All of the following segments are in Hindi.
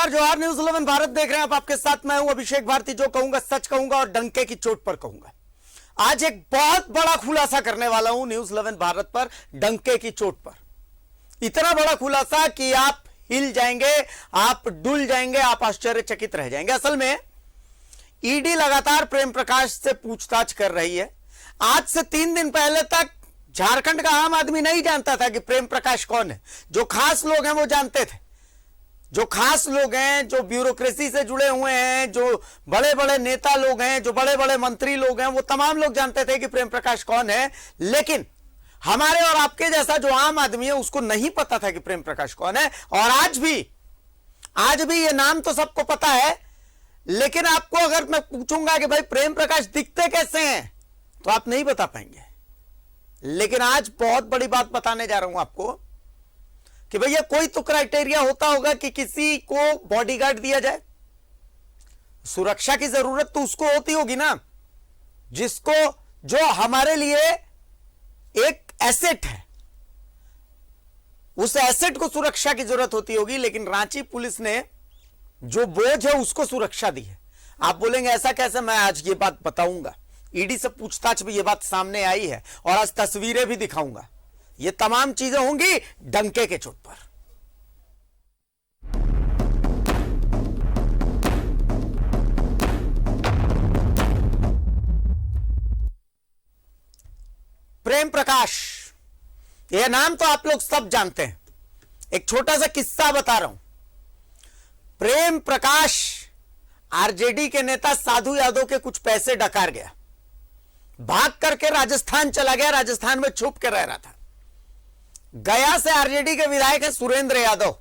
नमस्कार, जोहार। न्यूज 11 भारत देख रहे हैं आप। आपके साथ मैं हूं अभिषेक भारती। जो कहूंगा सच कहूंगा और डंके की चोट पर कहूंगा। आज एक बहुत बड़ा खुलासा करने वाला हूं न्यूज 11 भारत पर, डंके की चोट पर। इतना बड़ा खुलासा कि आप हिल जाएंगे, आप डुल जाएंगे, आप आश्चर्यचकित रह जाएंगे। असल में ईडी लगातार प्रेम प्रकाश से पूछताछ कर रही है। आज से 3 दिन पहले तक झारखंड का आम आदमी नहीं जानता था कि प्रेम प्रकाश कौन है। जो खास लोग हैं वो जानते थे। जो खास लोग हैं, जो ब्यूरोक्रेसी से जुड़े हुए हैं, जो बड़े बड़े नेता लोग हैं, जो बड़े बड़े मंत्री लोग हैं, वो तमाम लोग जानते थे कि प्रेम प्रकाश कौन है। लेकिन हमारे और आपके जैसा जो आम आदमी है उसको नहीं पता था कि प्रेम प्रकाश कौन है। और आज भी ये नाम तो सबको पता है, लेकिन आपको अगर मैं पूछूंगा कि भाई प्रेम प्रकाश दिखते कैसे हैं तो आप नहीं बता पाएंगे। लेकिन आज बहुत बड़ी बात बताने जा रहा हूं आपको कि भैया कोई तो क्राइटेरिया होता होगा कि किसी को बॉडीगार्ड दिया जाए। सुरक्षा की जरूरत तो उसको होती होगी ना, जो हमारे लिए एक एसेट है। उस एसेट को सुरक्षा की जरूरत होती होगी। लेकिन रांची पुलिस ने जो बोझ है उसको सुरक्षा दी है। आप बोलेंगे ऐसा कैसे? मैं आज ये बात बताऊंगा। ईडी से पूछताछ में ये बात सामने आई है और आज तस्वीरें भी दिखाऊंगा। ये तमाम चीजें होंगी डंके के चोट पर। प्रेम प्रकाश, यह नाम तो आप लोग सब जानते हैं। एक छोटा सा किस्सा बता रहा हूं। प्रेम प्रकाश आरजेडी के नेता साधु यादव के कुछ पैसे डकार गया, भाग करके राजस्थान चला गया। राजस्थान में छुप के रह रहा था। गया से आरजेडी के विधायक है सुरेंद्र यादव।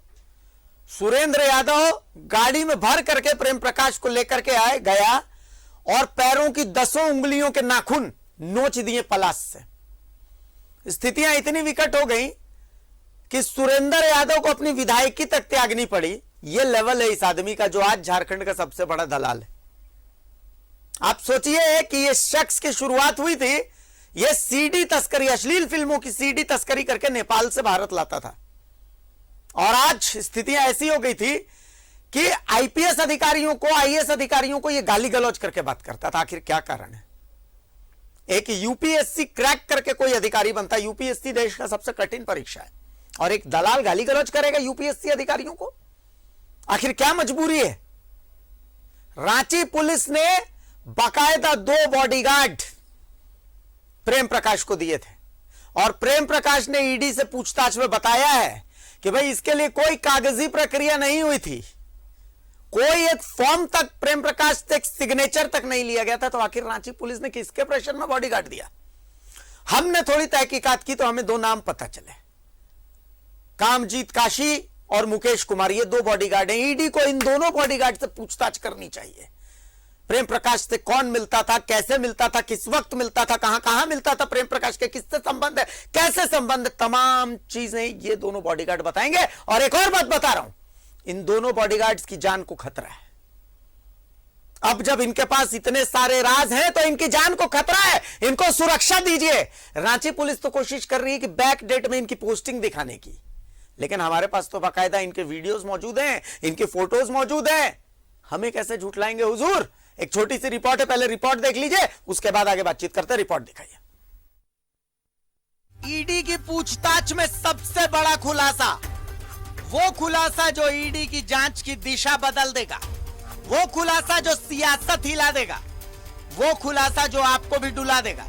सुरेंद्र यादव गाड़ी में भर करके प्रेम प्रकाश को लेकर के आए गया और पैरों की 10 उंगलियों के नाखून नोच दिए पलाश से। स्थितियां इतनी विकट हो गई कि सुरेंद्र यादव को अपनी विधायकी तक त्यागनी पड़ी। यह लेवल है इस आदमी का, जो आज झारखंड का सबसे बड़ा दलाल है। आप सोचिए कि यह शख्स की शुरुआत हुई थी, यह सीडी तस्करी, अश्लील फिल्मों की सीडी तस्करी करके नेपाल से भारत लाता था। और आज स्थितियां ऐसी हो गई थी कि आईपीएस अधिकारियों को, आईएएस अधिकारियों को यह गाली गलौज करके बात करता था। आखिर क्या कारण है? एक यूपीएससी क्रैक करके कोई अधिकारी बनता है। यूपीएससी देश का सबसे कठिन परीक्षा है और एक दलाल गाली गलौज करेगा यूपीएससी अधिकारियों को? आखिर क्या मजबूरी है? रांची पुलिस ने बाकायदा 2 बॉडीगार्ड प्रेम प्रकाश को दिए थे और प्रेम प्रकाश ने ईडी से पूछताछ में बताया है कि भाई इसके लिए कोई कागजी प्रक्रिया नहीं हुई थी, कोई एक फॉर्म तक प्रेम प्रकाश से सिग्नेचर तक नहीं लिया गया था। तो आखिर रांची पुलिस ने किसके प्रेशर में बॉडीगार्ड दिया? हमने थोड़ी तहकीकात की तो हमें 2 नाम पता चले, कामजीत काशी और मुकेश कुमार। ये 2 बॉडीगार्ड हैं। ईडी को इन दोनों बॉडीगार्ड से पूछताछ करनी चाहिए। प्रेम प्रकाश से कौन मिलता था, कैसे मिलता था, किस वक्त मिलता था, कहां कहां मिलता था प्रेम प्रकाश के, किससे संबंध है, कैसे संबंध, तमाम चीजें ये दोनों बॉडीगार्ड बताएंगे। और एक और बात बता रहा हूं, इन दोनों बॉडीगार्ड्स की जान को खतरा है। अब जब इनके पास इतने सारे राज हैं तो इनकी जान को खतरा है। इनको सुरक्षा दीजिए। रांची पुलिस तो कोशिश कर रही है कि बैक डेट में इनकी पोस्टिंग दिखाने की, लेकिन हमारे पास तो बाकायदा इनके वीडियोस मौजूद हैं, इनकी फोटोज मौजूद हैं। हमें कैसे झूठलाएंगे हुजूर? एक छोटी सी रिपोर्ट है, पहले रिपोर्ट देख लीजिए, उसके बाद आगे बातचीत करते हैं। रिपोर्ट दिखाइए। ईडी की पूछताछ में सबसे बड़ा खुलासा, वो खुलासा जो ईडी की जांच की दिशा बदल देगा, वो खुलासा जो सियासत हिला देगा, वो खुलासा जो आपको भी डुला देगा।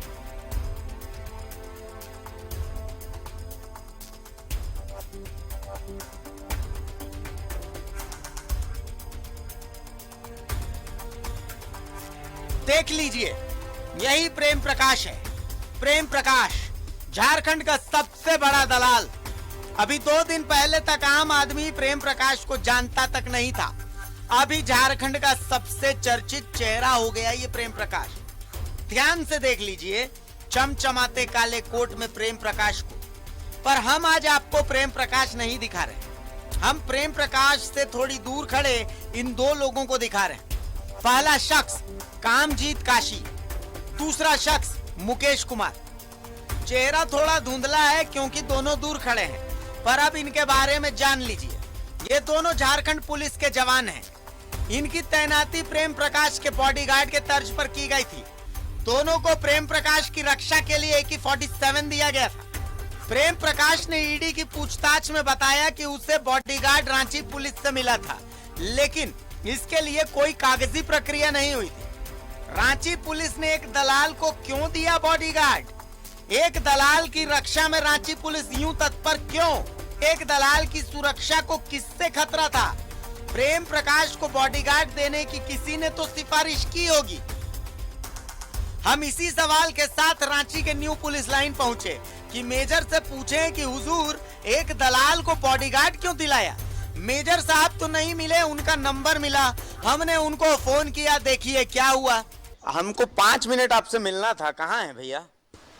देख लीजिए, यही प्रेम प्रकाश है। प्रेम प्रकाश झारखंड का सबसे बड़ा दलाल। अभी 2 दिन पहले तक आम आदमी प्रेम प्रकाश को जानता तक नहीं था। अभी झारखंड का सबसे चर्चित चेहरा हो गया ये प्रेम प्रकाश। ध्यान से देख लीजिए, चमचमाते काले कोट में प्रेम प्रकाश को। पर हम आज आपको प्रेम प्रकाश नहीं दिखा रहे। हम प्रेम प्रकाश से थोड़ी दूर खड़े इन 2 लोगों को दिखा रहे हैं। पहला शख्स कामजीत काशी, दूसरा शख्स मुकेश कुमार। चेहरा थोड़ा धुंधला है क्योंकि दोनों दूर खड़े हैं, पर अब इनके बारे में जान लीजिए। ये दोनों झारखंड पुलिस के जवान हैं। इनकी तैनाती प्रेम प्रकाश के बॉडीगार्ड के तर्ज पर की गई थी। दोनों को प्रेम प्रकाश की रक्षा के लिए AK-47 दिया गया था। प्रेम प्रकाश ने ईडी की पूछताछ में बताया कि उसे बॉडीगार्ड रांची पुलिस से मिला था, लेकिन इसके लिए कोई कागजी प्रक्रिया नहीं हुई थी। रांची पुलिस ने एक दलाल को क्यों दिया बॉडीगार्ड? एक दलाल की रक्षा में रांची पुलिस यूं तत्पर क्यों? एक दलाल की सुरक्षा को किससे खतरा था? प्रेम प्रकाश को बॉडीगार्ड देने की किसी ने तो सिफारिश की होगी। हम इसी सवाल के साथ रांची के न्यू पुलिस लाइन पहुंचे कि मेजर से पूछें कि हुजूर एक दलाल को बॉडीगार्ड क्यों दिलाया। मेजर साहब तो नहीं मिले, उनका नंबर मिला, हमने उनको फोन किया। देखिए क्या हुआ। हमको 5 मिनट आपसे मिलना था। कहाँ है भैया?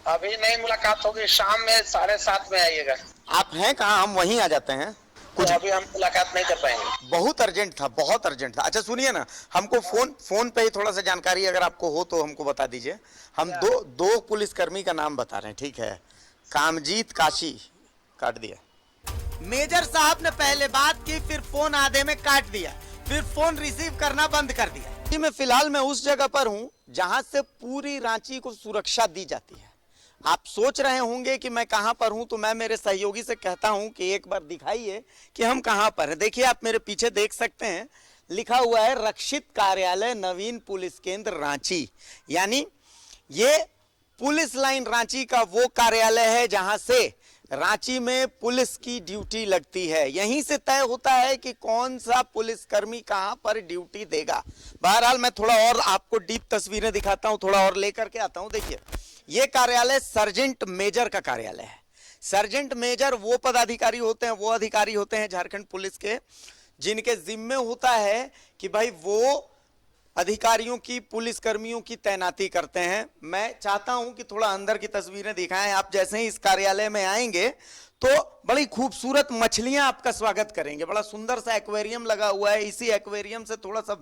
अभी नहीं मुलाकात होगी, शाम में 7:30 में आइएगा। आप हैं कहाँ? हम वहीं आ जाते हैं। कुछ अभी हम मुलाकात नहीं कर पाएंगे। बहुत अर्जेंट था, बहुत अर्जेंट था। अच्छा सुनिए ना, हमको फोन पे ही थोड़ा सा जानकारी अगर आपको हो तो हमको बता दीजिए। हम दो पुलिसकर्मी का नाम बता रहे हैं, ठीक है? कामजीत काशी। काट दिया। मेजर साहब ने पहले बात की, फिर फोन आधे में काट दिया, फिर फोन रिसीव करना बंद कर दिया। मैं फिलहाल मैं उस जगह पर हूँ जहां से पूरी रांची को सुरक्षा दी जाती है। आप सोच रहे होंगे कि मैं कहां पर हूं, तो मैं मेरे सहयोगी से कहता हूं कि एक बार दिखाइए कि हम कहां पर हैं। देखिए आप मेरे पीछे देख सकते हैं, लिखा हुआ है रक्षित कार्यालय नवीन पुलिस केंद्र रांची। यानी ये पुलिस लाइन रांची का वो कार्यालय है जहां से रांची में पुलिस की ड्यूटी लगती है। यहीं से तय होता है कि कौन सा पुलिसकर्मी कहां पर ड्यूटी देगा। बहरहाल मैं थोड़ा और आपको डीप तस्वीरें दिखाता हूं, थोड़ा और लेकर के आता हूं। देखिए ये कार्यालय सर्जेंट मेजर का कार्यालय है। सर्जेंट मेजर वो पदाधिकारी होते हैं, वो अधिकारी होते हैं झारखंड पुलिस के, जिनके जिम्मे होता है कि भाई वो अधिकारियों की, पुलिस कर्मियों की तैनाती करते हैं। मैं चाहता हूं कि थोड़ा अंदर की तस्वीरें दिखाएं। आप जैसे ही इस कार्यालय में आएंगे तो बड़ी खूबसूरत मछलियां आपका स्वागत करेंगे। बड़ा सुंदर सा एक्वेरियम लगा हुआ है। इसी एक्वेरियम से थोड़ा सा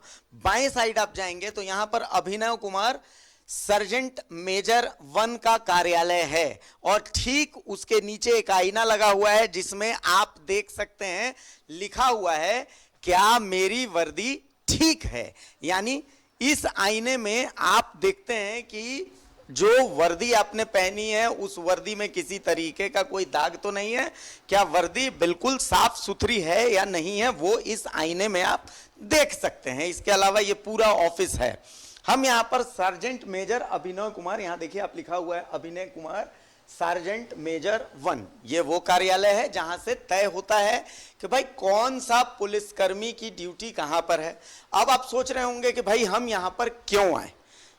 बाएं साइड आप जाएंगे तो यहां पर अभिनव कुमार सर्जेंट मेजर 1 का कार्यालय है, और ठीक उसके नीचे एक आईना लगा हुआ है जिसमें आप देख सकते हैं लिखा हुआ है, क्या मेरी वर्दी ठीक है। यानी इस आईने में आप देखते हैं कि जो वर्दी आपने पहनी है उस वर्दी में किसी तरीके का कोई दाग तो नहीं है, क्या वर्दी बिल्कुल साफ सुथरी है या नहीं है, वो इस आईने में आप देख सकते हैं। इसके अलावा ये पूरा ऑफिस है। हम यहाँ पर सार्जेंट मेजर अभिनव कुमार, यहाँ देखिए आप लिखा हुआ है अभिनव कुमार सार्जेंट मेजर 1, ये वो कार्यालय है जहां से तय होता है कि भाई कौन सा पुलिसकर्मी की ड्यूटी कहां पर है। अब आप सोच रहे होंगे कि भाई हम यहां पर क्यों आए,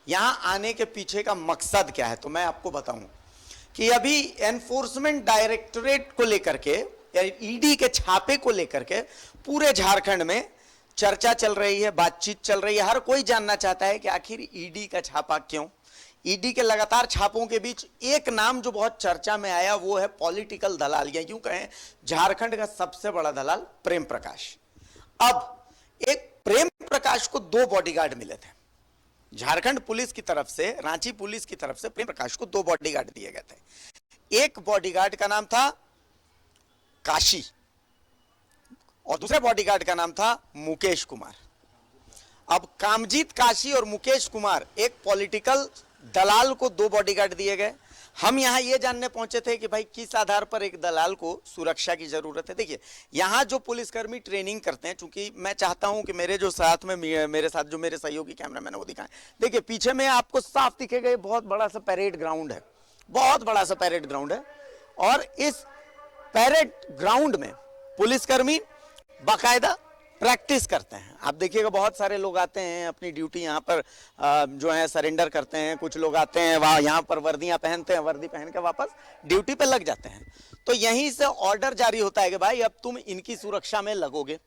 यहां आने के पीछे का मकसद क्या है। तो मैं आपको बताऊं कि अभी एनफोर्समेंट डायरेक्टोरेट को लेकर के, ईडी के छापे को लेकर के पूरे झारखंड में चर्चा चल रही है, बातचीत चल रही है। हर कोई जानना चाहता है कि आखिर ईडी का छापा क्यों। ईडी के लगातार छापों के बीच एक नाम जो बहुत चर्चा में आया वो है पॉलिटिकल दलाल, या यूं कहें झारखंड का सबसे बड़ा दलाल प्रेम प्रकाश। अब एक प्रेम प्रकाश को 2 बॉडीगार्ड मिले थे झारखंड पुलिस की तरफ से, रांची पुलिस की तरफ से प्रेम प्रकाश को 2 बॉडीगार्ड दिए गए थे। एक बॉडीगार्ड का नाम था काशी और दूसरे बॉडीगार्ड का नाम था मुकेश कुमार। अब कामजीत काशी और मुकेश कुमार, एक पॉलिटिकल दलाल को 2 बॉडीगार्ड दिए गए। हम यहां ये जानने पहुंचे थे कि भाई किस आधार पर एक दलाल को सुरक्षा की जरूरत है। देखिए यहां जो पुलिसकर्मी ट्रेनिंग करते हैं, चूंकि मैं चाहता हूं कि मेरे साथ जो मेरे सहयोगी कैमरामैन है वो दिखाएं। देखिए पीछे में आपको साफ दिखेगा, ये बहुत बड़ा सा परेड ग्राउंड है, बहुत बड़ा सा परेड ग्राउंड है। और इस परेड ग्राउंड में पुलिसकर्मी बाकायदा प्रैक्टिस करते हैं। आप देखिएगा बहुत सारे लोग आते हैं अपनी ड्यूटी यहाँ पर जो है सरेंडर करते हैं। कुछ लोग आते हैं वहाँ यहाँ पर वर्दियाँ पहनते हैं, वर्दी पहन के वापस ड्यूटी पे लग जाते हैं। तो यहीं से ऑर्डर जारी होता है कि भाई अब तुम इनकी सुरक्षा में लगोगे।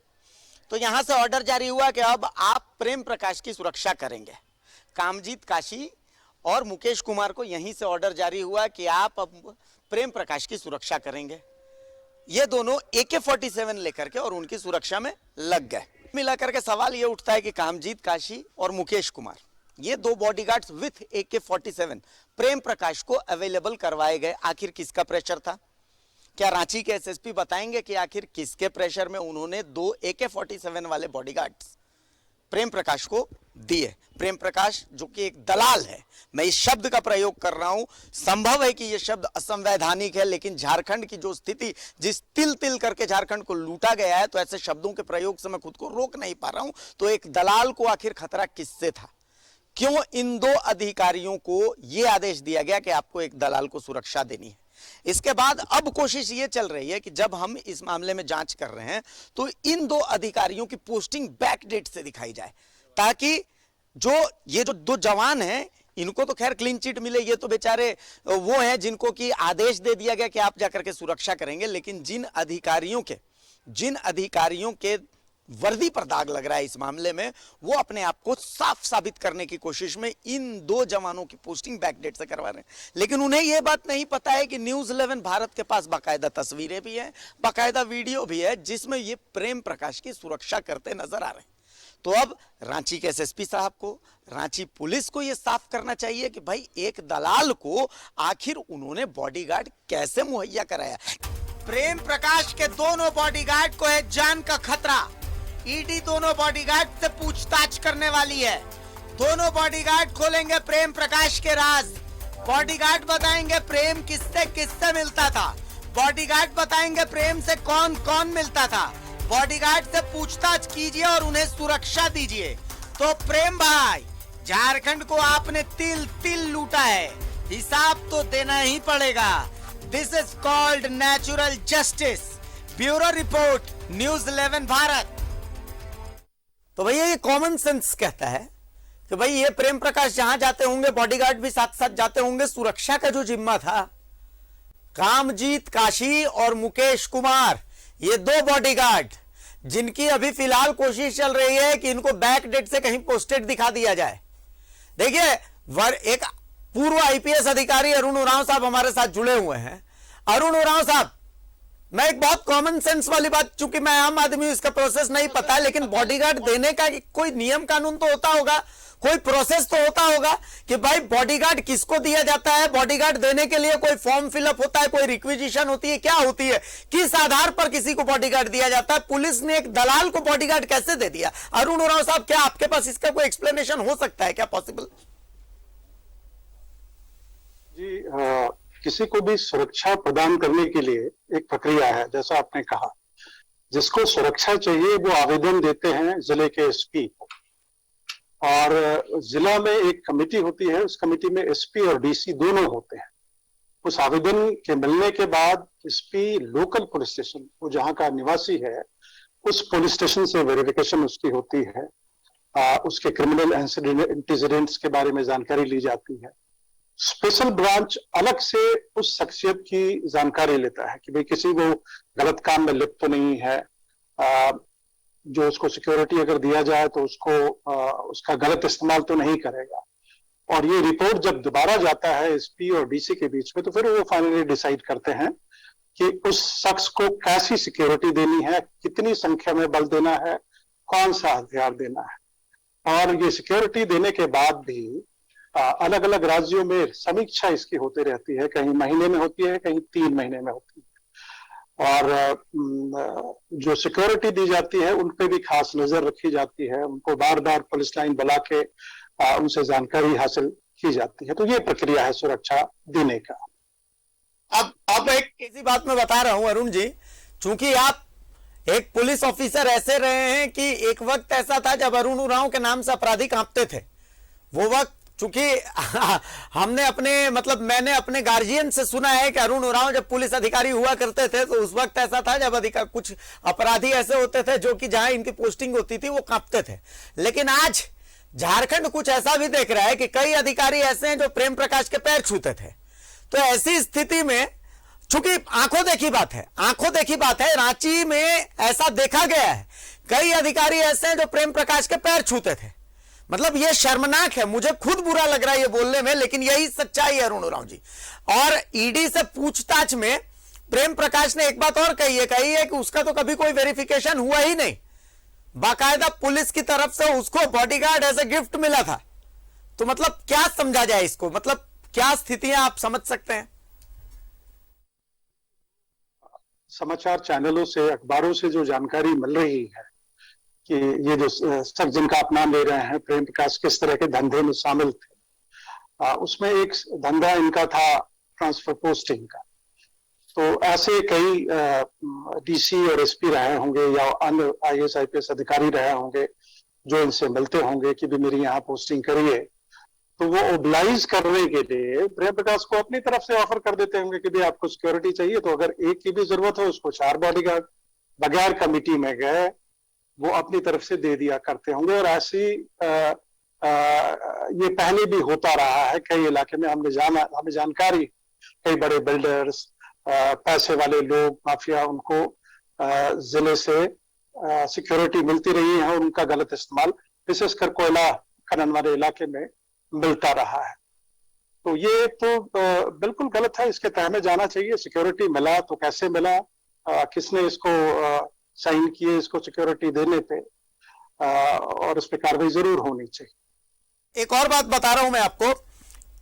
तो यहाँ से ऑर्डर जारी हुआ कि अब आप प्रेम प्रकाश की सुरक्षा करेंगे। कामजीत काशी और मुकेश कुमार को यहीं से ऑर्डर जारी हुआ कि आप अब प्रेम प्रकाश की सुरक्षा करेंगे। ये दोनों AK-47 लेकर के और उनकी सुरक्षा में लग गए। मिलाकर के सवाल ये उठता है कि कामजीत काशी और मुकेश कुमार, ये 2 bodyguards with AK-47 Prem Prakash को अवेलेबल करवाए गए। आखिर किसका प्रेशर था? क्या रांची के एसएसपी बताएंगे कि आखिर किसके प्रेशर में उन्होंने 2 AK-47 वाले बॉडीगार्ड्स प्रेम प्रकाश को दिए? प्रेम प्रकाश जो कि एक दलाल है, मैं इस शब्द का प्रयोग कर रहा हूं, संभव है कि यह शब्द असंवैधानिक है, लेकिन झारखंड की जो स्थिति, जिस तिल तिल करके झारखंड को लूटा गया है, तो ऐसे शब्दों के प्रयोग से मैं खुद को रोक नहीं पा रहा हूं। तो एक दलाल को आखिर खतरा किससे था? क्यों इन 2 अधिकारियों को यह आदेश दिया गया कि आपको एक दलाल को सुरक्षा देनी है? इसके बाद अब कोशिश ये चल रही है कि जब हम इस मामले में जांच कर रहे हैं तो इन 2 अधिकारियों की पोस्टिंग बैकडेट से दिखाई जाए, ताकि ये जो 2 जवान हैं, इनको तो खैर क्लीन चिट मिले, ये तो बेचारे वो हैं जिनको कि आदेश दे दिया गया कि आप जाकर के सुरक्षा करेंगे, लेकिन जिन अधिकारियों के वर्दी पर दाग लग रहा है इस मामले में, वो अपने आप को साफ साबित करने की कोशिश में इन 2 जवानों की पोस्टिंग बैकडेट से करवा रहे हैं। लेकिन उन्हें यह बात नहीं पता है कि न्यूज़ 11 भारत के पास बाकायदा तस्वीरें भी हैं, बाकायदा वीडियो भी है, जिसमें ये प्रेम प्रकाश की सुरक्षा करते नजर आ रहे हैं। तो अब रांची के एसएसपी साहब को, रांची पुलिस को यह साफ करना चाहिए कि भाई एक दलाल को आखिर उन्होंने बॉडीगार्ड कैसे मुहैया कराया। प्रेम प्रकाश के दोनों बॉडीगार्ड को है जान का खतरा। ईडी दोनों बॉडीगार्ड से पूछताछ करने वाली है। दोनों बॉडीगार्ड खोलेंगे प्रेम प्रकाश के राज। बॉडीगार्ड बताएंगे प्रेम किससे किससे मिलता था। बॉडीगार्ड बताएंगे प्रेम से कौन कौन मिलता था। बॉडीगार्ड से पूछताछ कीजिए और उन्हें सुरक्षा दीजिए। तो प्रेम भाई, झारखंड को आपने तिल तिल लूटा है, हिसाब तो देना ही पड़ेगा। This is called natural justice. Bureau report, news 11 Bharat. तो भैया ये कॉमन सेंस कहता है कि भाई ये प्रेम प्रकाश जहां जाते होंगे बॉडीगार्ड भी साथ साथ जाते होंगे। सुरक्षा का जो जिम्मा था, कामजीत काशी और मुकेश कुमार, ये 2 बॉडीगार्ड जिनकी अभी फिलहाल कोशिश चल रही है कि इनको बैक डेट से कहीं पोस्टेड दिखा दिया जाए। देखिए, एक पूर्व आईपीएस अधिकारी अरुण उरांव साहब हमारे साथ जुड़े हुए हैं। अरुण उरांव साहब, मैं एक बहुत कॉमन सेंस वाली बात, चूंकि मैं आम आदमी हूं, इसका प्रोसेस नहीं पता है, लेकिन बॉडीगार्ड देने का कोई नियम कानून तो होता होगा, कोई प्रोसेस तो होता होगा कि भाई बॉडीगार्ड किसको दिया जाता है। बॉडीगार्ड देने के लिए कोई फॉर्म फिलअप होता है, कोई रिक्विजिशन होती है, क्या होती है, किस आधार पर किसी को बॉडीगार्ड दिया जाता है। पुलिस ने एक दलाल को बॉडीगार्ड कैसे दे दिया? अरुण उरांव साहब, क्या आपके पास इसका कोई एक्सप्लेनेशन हो सकता है क्या पॉसिबल? जी, किसी को भी सुरक्षा प्रदान करने के लिए एक प्रक्रिया है, जैसा आपने कहा। जिसको सुरक्षा चाहिए वो आवेदन देते हैं जिले के एसपी को, और जिला में एक कमेटी होती है, उस कमेटी में एसपी और डीसी दोनों होते हैं। उस आवेदन के मिलने के बाद एसपी लोकल पुलिस स्टेशन, वो जहां का निवासी है, उस पुलिस स्टेशन से वेरिफिकेशन उसकी होती है। उसके क्रिमिनल इंसिडेंट्स के बारे में जानकारी ली जाती है। स्पेशल ब्रांच अलग से उस शख्सियत की जानकारी लेता है कि भाई किसी को गलत काम में लिप्त तो नहीं है, जो उसको सिक्योरिटी अगर दिया जाए तो उसको उसका गलत इस्तेमाल तो नहीं करेगा। और ये रिपोर्ट जब दोबारा जाता है एसपी और डीसी के बीच में, तो फिर वो फाइनली डिसाइड करते हैं कि उस शख्स को कैसी सिक्योरिटी देनी है, कितनी संख्या में बल देना है, कौन सा हथियार देना है। और ये सिक्योरिटी देने के बाद भी अलग अलग राज्यों में समीक्षा इसकी होती रहती है, कहीं महीने में होती है, कहीं 3 महीने में होती है। और जो सिक्योरिटी दी जाती है उन पे भी खास नजर रखी जाती है, उनको बार बार पुलिस लाइन बुला के उनसे जानकारी हासिल की जाती है। तो ये प्रक्रिया है सुरक्षा देने का। अब एक इसी बात में बता रहा हूं अरुण जी, चूंकि आप एक पुलिस ऑफिसर ऐसे रहे हैं कि एक वक्त ऐसा था जब अरुण उरांव के नाम से अपराधी कांपते थे। वो वक्त चूंकि मैंने अपने गार्जियन से सुना है कि अरुण उरांव जब पुलिस अधिकारी हुआ करते थे तो उस वक्त ऐसा था जब कुछ अपराधी ऐसे होते थे जो कि जहां इनकी पोस्टिंग होती थी वो कांपते थे। लेकिन आज झारखंड कुछ ऐसा भी देख रहा है कि कई अधिकारी ऐसे हैं जो प्रेम प्रकाश के पैर छूते थे। तो ऐसी स्थिति में, चूंकि आंखों देखी बात है, रांची में ऐसा देखा गया है, कई अधिकारी ऐसे हैं जो प्रेम प्रकाश के पैर छूते थे। मतलब ये शर्मनाक है, मुझे खुद बुरा लग रहा है ये बोलने में, लेकिन यही सच्चाई है अरुण उरांव जी। और ईडी से पूछताछ में प्रेम प्रकाश ने एक बात और कही है कि उसका तो कभी कोई वेरिफिकेशन हुआ ही नहीं, बाकायदा पुलिस की तरफ से उसको बॉडीगार्ड एज ए गिफ्ट मिला था। तो मतलब क्या समझा जाए इसको, मतलब क्या स्थितियां आप समझ सकते हैं? समाचार चैनलों से, अखबारों से जो जानकारी मिल रही है कि ये जो शख्स जिनका आप नाम ले रहे हैं, प्रेम प्रकाश, किस तरह के धंधे में शामिल थे, उसमें एक धंधा इनका था ट्रांसफर पोस्टिंग का। तो ऐसे कई डीसी और एसपी रहे होंगे या अन्य आईएएस आईपीएस अधिकारी रहे होंगे जो इनसे मिलते होंगे कि भी मेरी यहाँ पोस्टिंग करिए। तो वो ओबलाइज करने के लिए प्रेम प्रकाश को अपनी तरफ से ऑफर कर देते होंगे कि भाई आपको सिक्योरिटी चाहिए तो अगर एक की भी जरूरत हो उसको 4 बॉडीगार्ड बगैर कमिटी में गए वो अपनी तरफ से दे दिया करते होंगे। और ऐसी ये पहले भी होता रहा है कई इलाके में, हमें जानकारी, कई बड़े बिल्डर्स, पैसे वाले लोग, माफिया, उनको जिले से सिक्योरिटी मिलती रही है और उनका गलत इस्तेमाल विशेषकर कोयला खनन वाले इलाके में मिलता रहा है। तो ये तो बिल्कुल गलत है, इसके तह में जाना चाहिए। सिक्योरिटी मिला तो कैसे मिला, किसने इसको साइन किए इसको सिक्योरिटी देने पे, और इस पे कार्रवाई जरूर होनी चाहिए। एक और बात बता रहा हूं मैं आपको,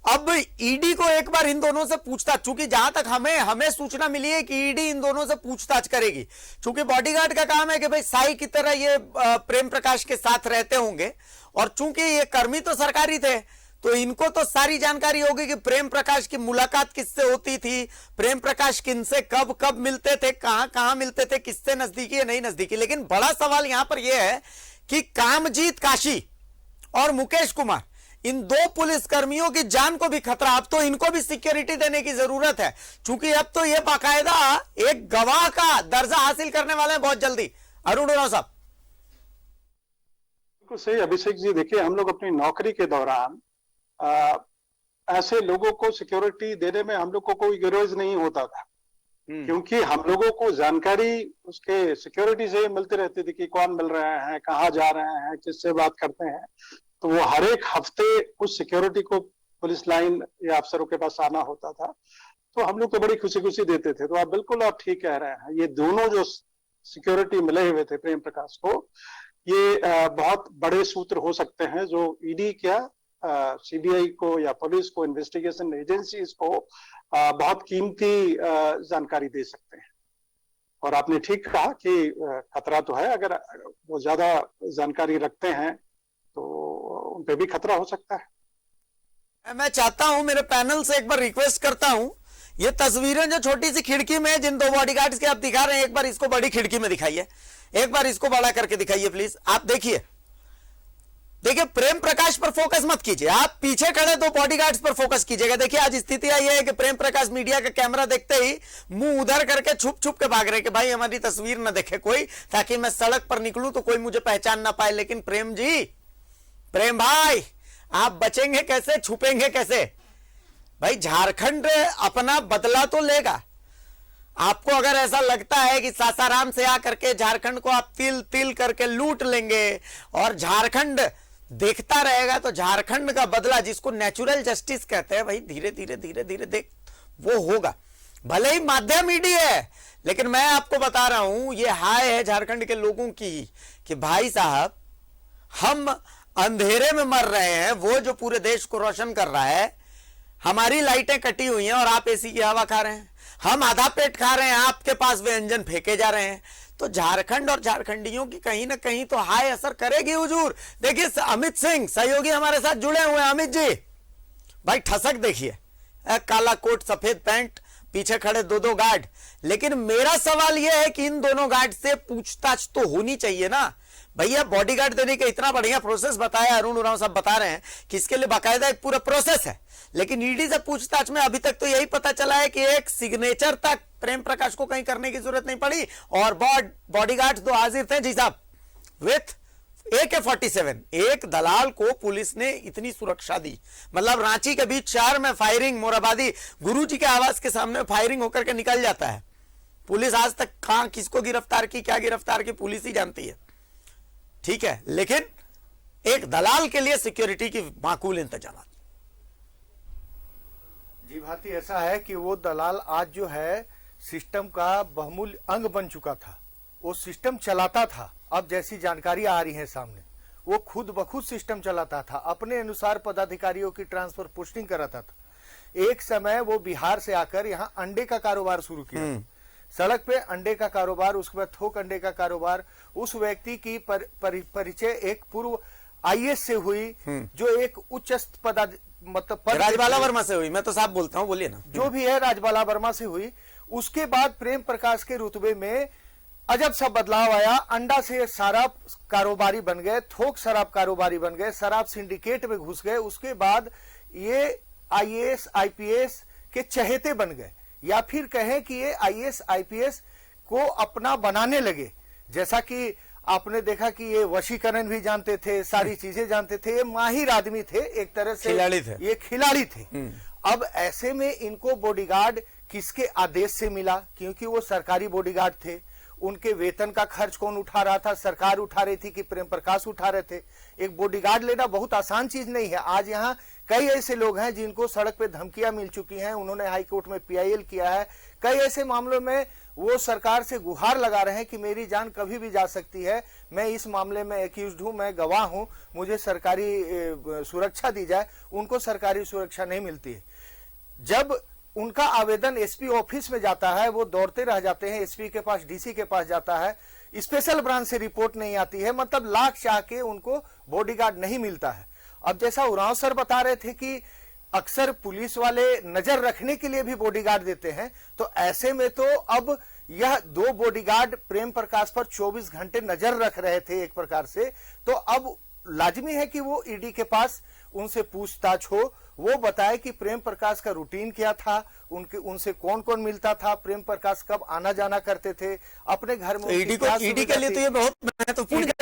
अब ईडी को एक बार इन दोनों से पूछताछ, चूंकि जहां तक हमें सूचना मिली है कि ईडी इन दोनों से पूछताछ करेगी, चूंकि बॉडीगार्ड का काम है कि भाई साई की तरह ये प्रेम प्रकाश के साथ रहते होंगे, और चूंकि ये कर्मी तो सरकारी थे तो इनको तो सारी जानकारी होगी कि प्रेम प्रकाश की मुलाकात किससे होती थी, प्रेम प्रकाश किनसे कब कब मिलते थे, कहां मिलते थे, किससे नजदीकी है नहीं नजदीकी। लेकिन बड़ा सवाल यहां पर यह है कि कामजीत काशी और मुकेश कुमार, इन 2 पुलिस कर्मियों की जान को भी खतरा, अब तो इनको भी सिक्योरिटी देने की जरूरत है, क्योंकि अब तो ये बाकायदा एक गवाह का दर्जा हासिल करने वाले हैं बहुत जल्दी। अरुण उरांव साहब। बिल्कुल सही अभिषेक जी, देखिए हम लोग अपनी नौकरी के दौरान ऐसे लोगों को सिक्योरिटी देने में हम लोग को कोई गिरोज नहीं होता था, क्योंकि हम लोगों को जानकारी उसके सिक्योरिटी से मिलती रहती थी कि कौन मिल रहे हैं, कहाँ जा रहे हैं, किससे बात करते हैं। तो वो हर एक हफ्ते उस सिक्योरिटी को पुलिस लाइन या अफसरों के पास आना होता था, तो हम लोग तो बड़ी खुशी खुशी देते थे। तो आप बिल्कुल आप ठीक कह रहे हैं, ये दोनों जो सिक्योरिटी मिले हुए थे प्रेम प्रकाश को, ये बहुत बड़े सूत्र हो सकते हैं जो ईडी क्या सीबीआई को या पुलिस को, इन्वेस्टिगेशन एजेंसीज को बहुत कीमती जानकारी दे सकते हैं। और आपने ठीक कहा कि खतरा तो है, अगर वो ज्यादा जानकारी रखते हैं तो उन पे भी खतरा हो सकता है। मैं चाहता हूं, मेरे पैनल से एक बार रिक्वेस्ट करता हूं, ये तस्वीरें जो छोटी सी खिड़की में जिन 2 बॉडीगार्ड्स के आप दिखा रहे हैं, एक बार इसको बड़ी खिड़की में दिखाइए, एक बार इसको बड़ा करके दिखाइए प्लीज। आप देखिए प्रेम प्रकाश पर फोकस मत कीजिए, आप पीछे खड़े 2 बॉडीगार्ड्स पर फोकस कीजिएगा। देखिए आज स्थिति आई है कि प्रेम प्रकाश मीडिया का कैमरा देखते ही मुंह उधर करके छुप छुप के भाग रहे कि भाई हमारी तस्वीर ना देखे कोई, ताकि मैं सड़क पर निकलूं तो कोई मुझे पहचान ना पाए। लेकिन प्रेम जी, प्रेम भाई, आप बचेंगे कैसे, छुपेंगे कैसे? भाई झारखंड अपना बदला तो लेगा। आपको अगर ऐसा लगता है कि सासाराम से आकर के झारखंड को आप तिल तिल करके लूट लेंगे और झारखंड देखता रहेगा, तो झारखंड का बदला, जिसको नेचुरल जस्टिस कहते हैं, भाई धीरे धीरे धीरे धीरे देख वो होगा। भले ही माध्यम ईडी है, लेकिन मैं आपको बता रहा हूं, ये हाय है झारखंड के लोगों की कि भाई साहब हम अंधेरे में मर रहे हैं, वो जो पूरे देश को रोशन कर रहा है, हमारी लाइटें कटी हुई हैं और आप एसी की हवा खा रहे हैं, हम आधा पेट खा रहे हैं, आपके पास व्यंजन फेंके जा रहे हैं। तो झारखंड और झारखंडियों की कहीं ना कहीं तो हाय असर करेगी हुजूर। देखिए अमित सिंह सहयोगी हमारे साथ जुड़े हुए हैं। अमित जी भाई ठसक देखिए, काला कोट सफेद पैंट, पीछे खड़े 2-2 गार्ड। लेकिन मेरा सवाल यह है कि इन दोनों गार्ड से पूछताछ तो होनी चाहिए ना भैया। बॉडीगार्ड देने का इतना बढ़िया प्रोसेस बताया, अरुण उरांव साहब बता रहे हैं कि इसके लिए बाकायदा एक पूरा प्रोसेस है, लेकिन ईडी से पूछताछ में अभी तक तो यही पता चला है कि एक सिग्नेचर तक प्रेम प्रकाश को कहीं करने की जरूरत नहीं पड़ी और बॉडीगार्ड्स 2 हाजिर थे जी साहब विथ AK-47। एक दलाल को पुलिस ने इतनी सुरक्षा दी, मतलब रांची के बीच शहर में फायरिंग, मोराबादी गुरुजी के आवास के सामने फायरिंग होकर के निकल जाता है। पुलिस आज तक कहां किसको गिरफ्तार की, क्या गिरफ्तार की, पुलिस ही जानती है, ठीक है। लेकिन एक दलाल के लिए सिक्योरिटी की माकूल इंतजाम। जी भांति ऐसा है कि वो दलाल आज जो है सिस्टम का बहुमूल्य अंग बन चुका था, वो सिस्टम चलाता था। अब जैसी जानकारी आ रही है सामने, वो खुद ब खुद सिस्टम चलाता था, अपने अनुसार पदाधिकारियों की ट्रांसफर पोस्टिंग कराता था। एक समय वो बिहार से आकर यहाँ अंडे का कारोबार शुरू किया, सड़क पे अंडे का कारोबार, उसके बाद थोक अंडे का कारोबार, उस व्यक्ति की परिचय एक पूर्व आईएएस से हुई, जो एक उच्च मतलब पद राजबाला वर्मा से हुई। मैं तो साफ बोलता हूँ, बोलिए ना। जो भी है, राजबाला वर्मा से हुई। उसके बाद प्रेम प्रकाश के रुतबे में अजब सा बदलाव आया। अंडा से शराब कारोबारी बन गए, थोक शराब कारोबारी बन गए, शराब सिंडिकेट में घुस गए। उसके बाद ये आईएएस आईपीएस के चहेते बन गए, या फिर कहें कि ये आईएएस आईपीएस को अपना बनाने लगे। जैसा कि आपने देखा कि ये वशीकरण भी जानते थे, सारी चीजें जानते थे, ये माहिर आदमी थे, एक तरह से खिलाड़ी थे, ये खिलाड़ी थे। अब ऐसे में इनको बॉडीगार्ड किसके आदेश से मिला? क्योंकि वो सरकारी बॉडीगार्ड थे। उनके वेतन का खर्च कौन उठा रहा था? सरकार उठा रही थी कि प्रेम प्रकाश उठा रहे थे? एक बॉडीगार्ड लेना बहुत आसान चीज नहीं है। आज यहाँ कई ऐसे लोग हैं जिनको सड़क पे धमकियां मिल चुकी हैं, उन्होंने हाई कोर्ट में पीआईएल किया है। कई ऐसे मामलों में वो सरकार से गुहार लगा रहे हैं कि मेरी जान कभी भी जा सकती है, मैं इस मामले में एक्यूज्ड हूं, मैं गवाह हूं, मुझे सरकारी सुरक्षा दी जाए। उनको सरकारी सुरक्षा नहीं मिलती है। जब उनका आवेदन एसपी ऑफिस में जाता है, वो दौड़ते रह जाते हैं, एसपी के पास, डीसी के पास जाता है, स्पेशल ब्रांच से रिपोर्ट नहीं आती है, मतलब लाख चाह के उनको बॉडीगार्ड नहीं मिलता है। अब जैसा उरांव सर बता रहे थे कि अक्सर पुलिस वाले नजर रखने के लिए भी बॉडीगार्ड देते हैं, तो ऐसे में तो अब यह 2 बॉडीगार्ड प्रेम प्रकाश पर 24 घंटे नजर रख रहे थे एक प्रकार से, तो अब लाजमी है कि वो ईडी के पास उनसे पूछताछ हो, वो बताए कि प्रेम प्रकाश का रूटीन क्या था, उनसे कौन कौन मिलता था, प्रेम प्रकाश कब आना जाना करते थे, अपने घर में ईडी के लिए तो ये बहुत महत्वपूर्ण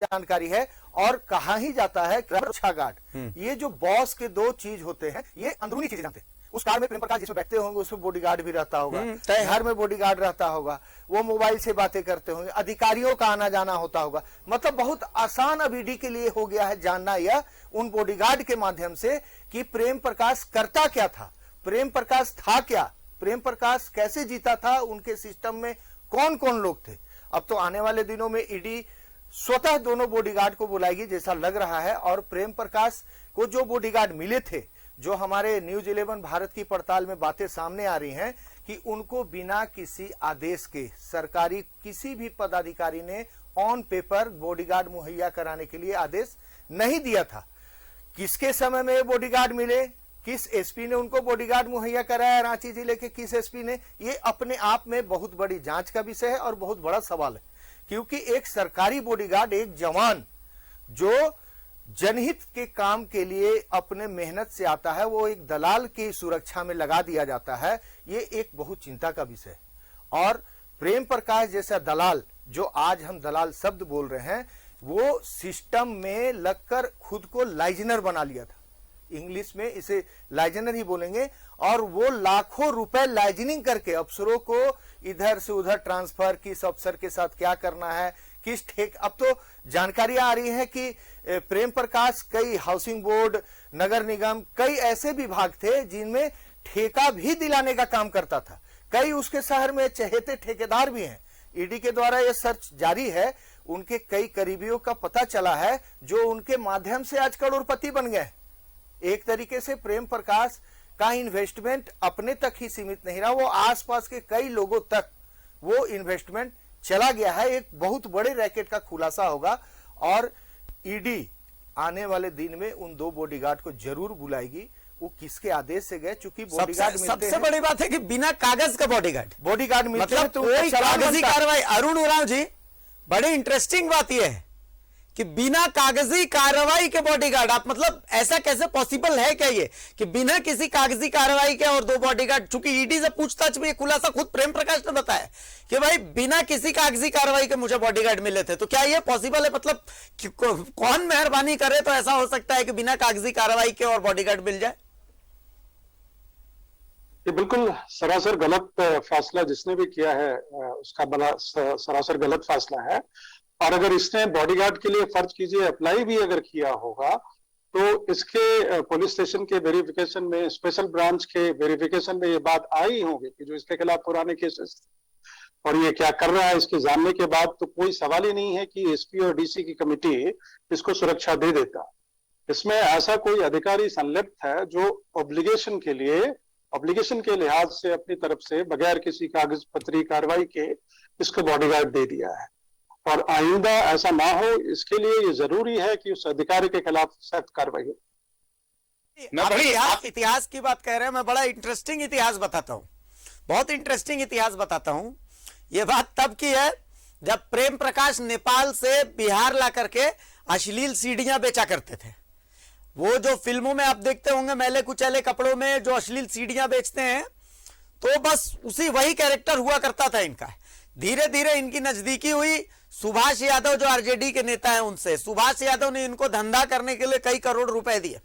जानकारी है। और कहा ही जाता है सुरक्षा गार्ड, ये जो बॉस के 2 चीज होते हैं, ये अंदरूनी चीजें जानते हैं। उस कार में प्रेम प्रकाश जिसमें बैठते होंगे उसमें बॉडीगार्ड भी रहता होगा, घर में बॉडीगार्ड रहता होगा, वो मोबाइल से बातें करते होंगे, अधिकारियों का आना जाना होता होगा। मतलब बहुत आसान अब ईडी के लिए हो गया है जानना यह उन बॉडीगार्ड के माध्यम से कि प्रेम प्रकाश करता क्या था, प्रेम प्रकाश था क्या, प्रेम प्रकाश कैसे जीता था, उनके सिस्टम में कौन कौन लोग थे। अब तो आने वाले दिनों में ईडी स्वतः दोनों बॉडीगार्ड को बुलाएगी जैसा लग रहा है। और प्रेम प्रकाश को जो बॉडीगार्ड मिले थे, जो हमारे न्यूज 11 भारत की पड़ताल में बातें सामने आ रही हैं कि उनको बिना किसी आदेश के सरकारी किसी भी पदाधिकारी ने ऑन पेपर बॉडीगार्ड मुहैया कराने के लिए आदेश नहीं दिया था। किसके समय में बॉडीगार्ड मिले, किस एसपी ने उनको बॉडीगार्ड मुहैया कराया, रांची जिले के किस एसपी ने, ये अपने आप में बहुत बड़ी जांच का विषय है और बहुत बड़ा सवाल है। क्योंकि एक सरकारी बॉडीगार्ड, एक जवान जो जनहित के काम के लिए अपने मेहनत से आता है, वो एक दलाल की सुरक्षा में लगा दिया जाता है, ये एक बहुत चिंता का विषय है। और प्रेम प्रकाश जैसा दलाल, जो आज हम दलाल शब्द बोल रहे हैं, वो सिस्टम में लगकर खुद को लाइजनर बना लिया था, इंग्लिश में इसे लाइजनर ही बोलेंगे। और वो लाखों रुपए लाइजनिंग करके अफसरों को इधर से उधर ट्रांसफर, किस अफसर के साथ क्या करना है, किस ठेक। अब तो जानकारियां आ रही है कि प्रेम प्रकाश कई हाउसिंग बोर्ड, नगर निगम, कई ऐसे विभाग थे जिनमें ठेका भी दिलाने का काम करता था। कई उसके शहर में चहेते ठेकेदार भी हैं। ईडी के द्वारा यह सर्च जारी है, उनके कई करीबियों का पता चला है जो उनके माध्यम से आज करोड़पति बन गए। एक तरीके से प्रेम प्रकाश का इन्वेस्टमेंट अपने तक ही सीमित नहीं रहा, वो आसपास के कई लोगों तक वो इन्वेस्टमेंट चला गया है। एक बहुत बड़े रैकेट का खुलासा होगा और ईडी आने वाले दिन में उन 2 बॉडीगार्ड को जरूर बुलाएगी। वो किसके आदेश से गए, चूंकि बॉडीगार्ड सबसे बड़ी बात है कि बिना कागज का बॉडीगार्ड मिलते हैं, तो कोई कागजी कार्रवाई। अरुण उरांव जी, बड़ी इंटरेस्टिंग बात यह है कि बिना कागजी कार्रवाई के बॉडीगार्ड, आप मतलब ऐसा कैसे पॉसिबल है क्या ये कि बिना किसी कागजी कार्रवाई के और 2 बॉडीगार्ड। चूंकि ईडी से पूछताछ में खुलासा खुद प्रेम प्रकाश ने बताया कि भाई बिना किसी कागजी कार्रवाई के मुझे बॉडीगार्ड मिले थे, तो क्या ये पॉसिबल है? मतलब कौन मेहरबानी करे तो ऐसा हो सकता है कि बिना कागजी कार्रवाई के और बॉडीगार्ड मिल जाए? ये बिल्कुल सरासर गलत फैसला जिसने भी किया है, उसका बड़ा सरासर गलत फैसला है। और अगर इसने बॉडीगार्ड के लिए फर्ज कीजिए अप्लाई भी अगर किया होगा, तो इसके पुलिस स्टेशन के वेरिफिकेशन में, स्पेशल ब्रांच के वेरिफिकेशन में ये बात आई होगी कि जो इसके खिलाफ पुराने केसेस और ये क्या कर रहा है, इसके जानने के बाद तो कोई सवाल ही नहीं है कि एसपी और डीसी की कमेटी इसको सुरक्षा दे देता। इसमें ऐसा कोई अधिकारी संलिप्त है जो ऑब्लिगेशन के लिहाज से अपनी तरफ से बगैर किसी कागज पत्री कार्रवाई के इसको बॉडीगार्ड दे दिया है। और आइंदा ऐसा ना हो, इसके लिए ये जरूरी है कि उस अधिकारी के खिलाफ सख्त कार्रवाई हो। आप इतिहास की बात कह रहे हैं, मैं बड़ा इंटरेस्टिंग इतिहास बताता हूं, बहुत इंटरेस्टिंग इतिहास बताता हूं। यह बात तब की है जब प्रेम प्रकाश नेपाल से बिहार ला करके अश्लील सीढ़ियां बेचा करते थे। वो जो फिल्मों में आप देखते होंगे मैले कुचैले कपड़ों में जो अश्लील सीढ़ियां बेचते हैं, तो बस वही कैरेक्टर हुआ करता था इनका। धीरे धीरे इनकी नजदीकी हुई सुभाष यादव जो आरजेडी के नेता हैं उनसे। सुभाष यादव ने इनको धंधा करने के लिए कई करोड़ रुपए दिए।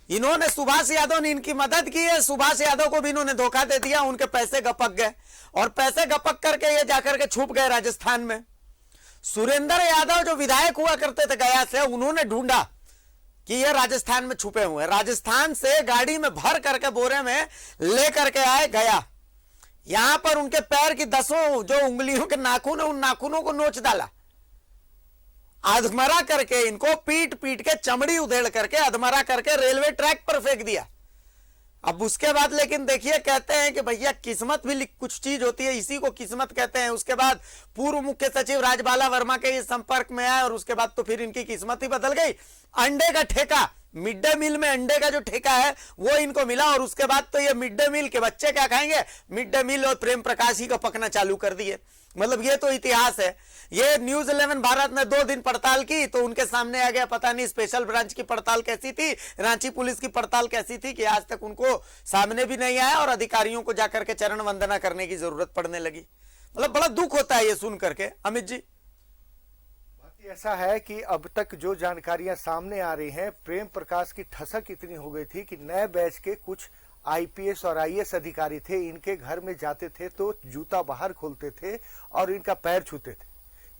इन्होंने सुभाष यादव ने इनकी मदद की है, सुभाष यादव को भी इन्होंने धोखा दे दिया, उनके पैसे गपक गए और पैसे गपक करके ये जाकर के छुप गए राजस्थान में। सुरेंद्र यादव जो विधायक हुआ करते थे गया से, उन्होंने ढूंढा कि ये राजस्थान में छुपे हुए हैं। राजस्थान से गाड़ी में भर करके बोरे में ले करके आए गया। यहां पर उनके पैर की 10 जो उंगलियों के नाखून है, उन नाखूनों को नोच डाला, अधमरा करके इनको पीट पीट के चमड़ी उधेड़ करके अधमरा करके रेलवे ट्रैक पर फेंक दिया। अब उसके बाद लेकिन देखिए कहते हैं कि भैया किस्मत भी कुछ चीज होती है, इसी को किस्मत कहते हैं। उसके बाद पूर्व मुख्य सचिव राजबाला वर्मा के इस संपर्क में आए और उसके बाद तो फिर इनकी किस्मत ही बदल गई। अंडे का ठेका, मिड डे मील में अंडे का जो ठेका है वो इनको मिला और उसके बाद तो ये मिड डे मील के बच्चे क्या खाएंगे, मिड डे मील और प्रेम प्रकाश ही का पकना चालू कर दिए। मतलब ये तो इतिहास है। ये न्यूज 11 भारत ने 2 दिन पड़ताल की तो उनके सामने आ गया, पता नहीं स्पेशल ब्रांच की पड़ताल कैसी थी, रांची पुलिस की पड़ताल कैसी थी कि आज तक उनको सामने भी नहीं आया और अधिकारियों को जाकर के चरण वंदना करने की जरूरत पड़ने लगी। मतलब बड़ा दुख होता है ये सुन करके। अमित जी, ऐसा है कि अब तक जो जानकारियां सामने आ रही हैं, प्रेम प्रकाश की ठसक इतनी हो गई थी कि नए बैच के कुछ आईपीएस और आईएएस अधिकारी थे, इनके घर में जाते थे तो जूता बाहर खोलते थे और इनका पैर छूते थे।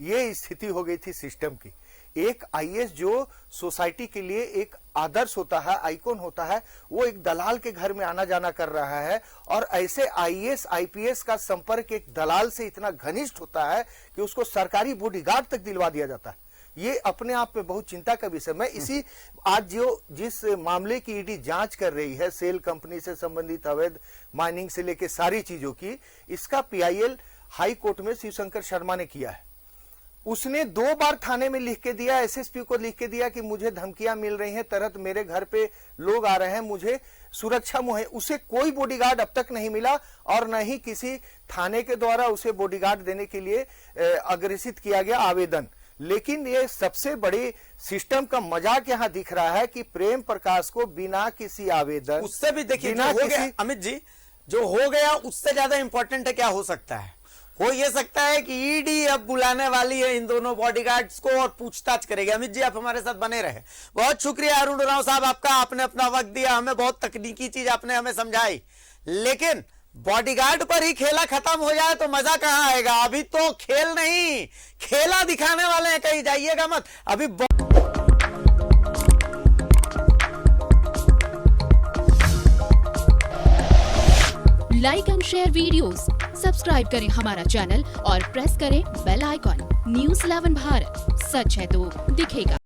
ये स्थिति हो गई थी सिस्टम की। एक आईएएस जो सोसाइटी के लिए एक आदर्श होता है, आइकॉन होता है, वो एक दलाल के घर में आना जाना कर रहा है। और ऐसे आईएएस आईपीएस का संपर्क एक दलाल से इतना घनिष्ठ होता है कि उसको सरकारी बॉडीगार्ड तक दिलवा दिया जाता है। ये अपने आप में बहुत चिंता का विषय। मैं इसी आज जिस मामले की ईडी जांच कर रही है, सेल कंपनी से संबंधित अवैध माइनिंग से लेकर सारी चीजों की, इसका पीआईएल हाई कोर्ट में शिवशंकर शर्मा ने किया है। उसने 2 बार थाने में लिख के दिया, एसएसपी को लिख के दिया कि मुझे धमकियां मिल रही हैं, तरह मेरे घर पे लोग आ रहे हैं, मुझे सुरक्षा मुहैया। उसे कोई बॉडीगार्ड अब तक नहीं मिला और न ही किसी थाने के द्वारा उसे बॉडीगार्ड देने के लिए अग्रेसित किया गया आवेदन। लेकिन ये सबसे बड़ी सिस्टम का मजाक यहाँ दिख रहा है कि प्रेम प्रकाश को बिना किसी आवेदन, उससे भी देखिए जो हो गया अमित जी, जो हो गया उससे ज्यादा इंपॉर्टेंट है क्या हो सकता है। हो ये सकता है कि ईडी अब बुलाने वाली है इन दोनों बॉडीगार्ड्स को और पूछताछ करेगी। अमित जी आप हमारे साथ बने रहे। बहुत शुक्रिया अरुण राव साहब आपका, आपने अपना वक्त दिया, हमें बहुत तकनीकी चीज आपने हमें समझाई। लेकिन बॉडीगार्ड पर ही खेला खत्म हो जाए तो मजा कहां आएगा। अभी तो खेल नहीं, खेला दिखाने वाले हैं, कहीं जाइएगा मत अभी। Like and share videos, subscribe करें हमारा चैनल और प्रेस करें बेल आइकॉन। न्यूज़ 11 भारत, सच है तो दिखेगा।